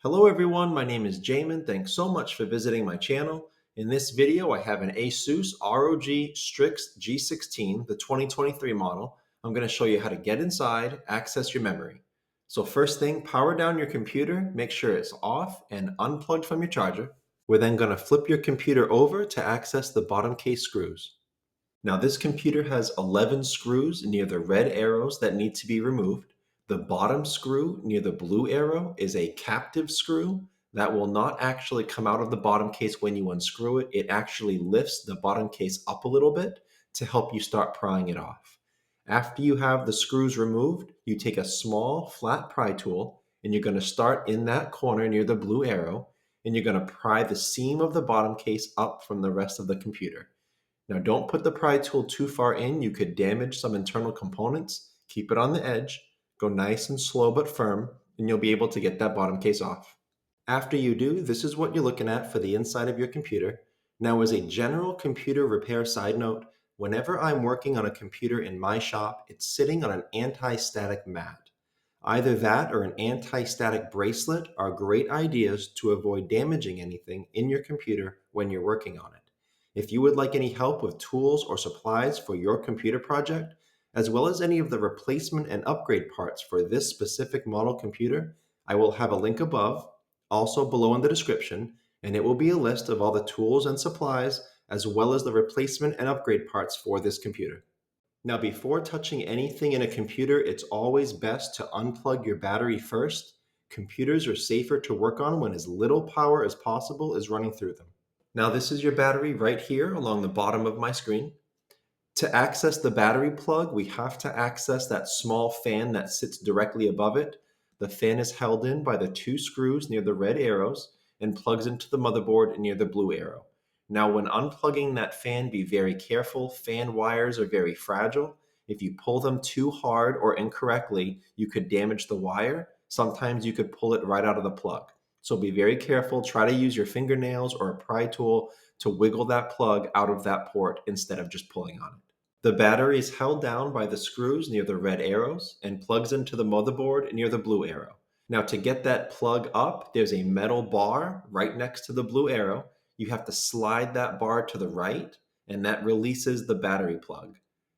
Hello everyone, my name is Jamin. Thanks so much for visiting my channel. In this video, I have an Asus ROG Strix G16, the 2023 model. I'm going to show you how to get inside, access your memory. So first thing, power down your computer, make sure it's off and unplugged from your charger. We're then going to flip your computer over to access the bottom case screws. Now this computer has 11 screws near the red arrows that need to be removed. The bottom screw near the blue arrow is a captive screw that will not actually come out of the bottom case when you unscrew it. It actually lifts the bottom case up a little bit to help you start prying it off. After you have the screws removed, you take a small flat pry tool and you're going to start in that corner near the blue arrow and you're going to pry the seam of the bottom case up from the rest of the computer. Now don't put the pry tool too far in. You could damage some internal components. Keep it on the edge. Go nice and slow but firm, and you'll be able to get that bottom case off. After you do, this is what you're looking at for the inside of your computer. Now, as a general computer repair side note, whenever I'm working on a computer in my shop, it's sitting on an anti-static mat. Either that or an anti-static bracelet are great ideas to avoid damaging anything in your computer when you're working on it. If you would like any help with tools or supplies for your computer project, as well as any of the replacement and upgrade parts for this specific model computer, I will have a link above, also below in the description, and it will be a list of all the tools and supplies, as well as the replacement and upgrade parts for this computer. Now, before touching anything in a computer, it's always best to unplug your battery first. Computers are safer to work on when as little power as possible is running through them. Now this is your battery right here along the bottom of my screen. To access the battery plug, we have to access that small fan that sits directly above it. The fan is held in by the two screws near the red arrows and plugs into the motherboard near the blue arrow. Now when unplugging that fan, be very careful. Fan wires are very fragile. If you pull them too hard or incorrectly, you could damage the wire. Sometimes you could pull it right out of the plug. So be very careful. Try to use your fingernails or a pry tool to wiggle that plug out of that port instead of just pulling on it. The battery is held down by the screws near the red arrows and plugs into the motherboard near the blue arrow. Now to get that plug up, there's a metal bar right next to the blue arrow. You have to slide that bar to the right and that releases the battery plug.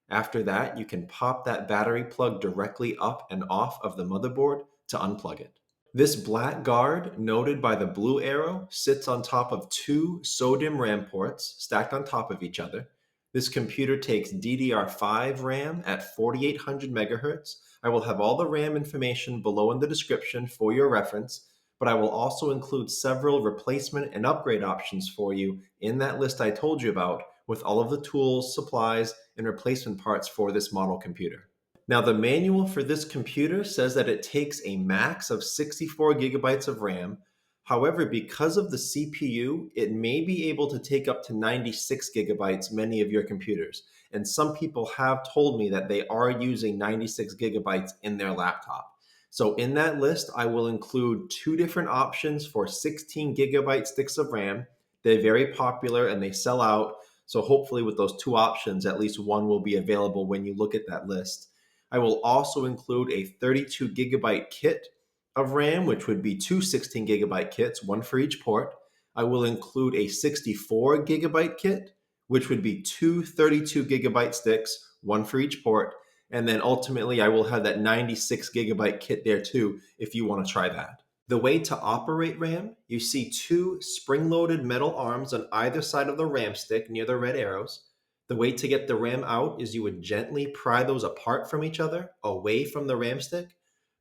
After that, you can pop that battery plug directly up and off of the motherboard to unplug it. This black guard, noted by the blue arrow, sits on top of two SODIMM RAM ports stacked on top of each other. This computer takes DDR5 RAM at 4800 megahertz. I will have all the RAM information below in the description for your reference, but I will also include several replacement and upgrade options for you in that list I told you about with all of the tools, supplies, and replacement parts for this model computer. Now, the manual for this computer says that it takes a max of 64 gigabytes of RAM. However, because of the CPU, it may be able to take up to 96 gigabytes, many of your computers. And some people have told me that they are using 96 gigabytes in their laptop. So in that list, I will include two different options for 16 gigabyte sticks of RAM. They're very popular and they sell out. So hopefully with those two options, at least one will be available when you look at that list. I will also include a 32 gigabyte kit of RAM, which would be two 16 gigabyte kits, one for each port. I will include a 64 gigabyte kit, which would be two 32 gigabyte sticks, one for each port. And then ultimately, I will have that 96 gigabyte kit there too, if you want to try that. The way to operate RAM, you see two spring-loaded metal arms on either side of the RAM stick near the red arrows. The way to get the RAM out is you would gently pry those apart from each other, away from the RAM stick.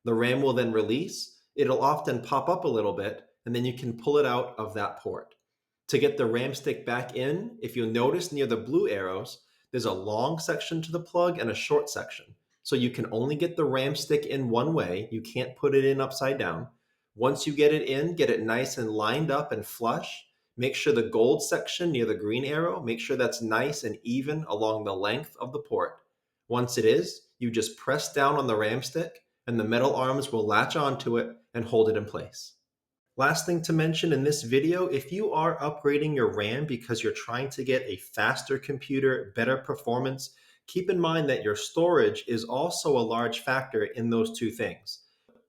The RAM will then release. It'll often pop up a little bit, and then you can pull it out of that port. To get the RAM stick back in, if you'll notice near the blue arrows, there's a long section to the plug and a short section. So you can only get the RAM stick in one way. You can't put it in upside down. Once you get it in, get it nice and lined up and flush. Make sure the gold section near the green arrow, make sure that's nice and even along the length of the port. Once it is, you just press down on the RAM stick and the metal arms will latch onto it and hold it in place. Last thing to mention in this video, if you are upgrading your RAM because you're trying to get a faster computer, better performance, keep in mind that your storage is also a large factor in those two things.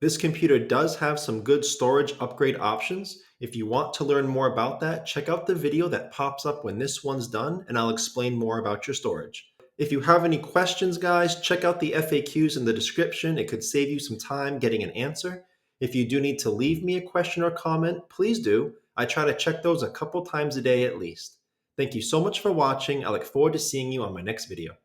This computer does have some good storage upgrade options. If you want to learn more about that, check out the video that pops up when this one's done, and I'll explain more about your storage. If you have any questions, guys, check out the FAQs in the description. It could save you some time getting an answer. If you do need to leave me a question or comment, please do. I try to check those a couple times a day at least. Thank you so much for watching. I look forward to seeing you on my next video.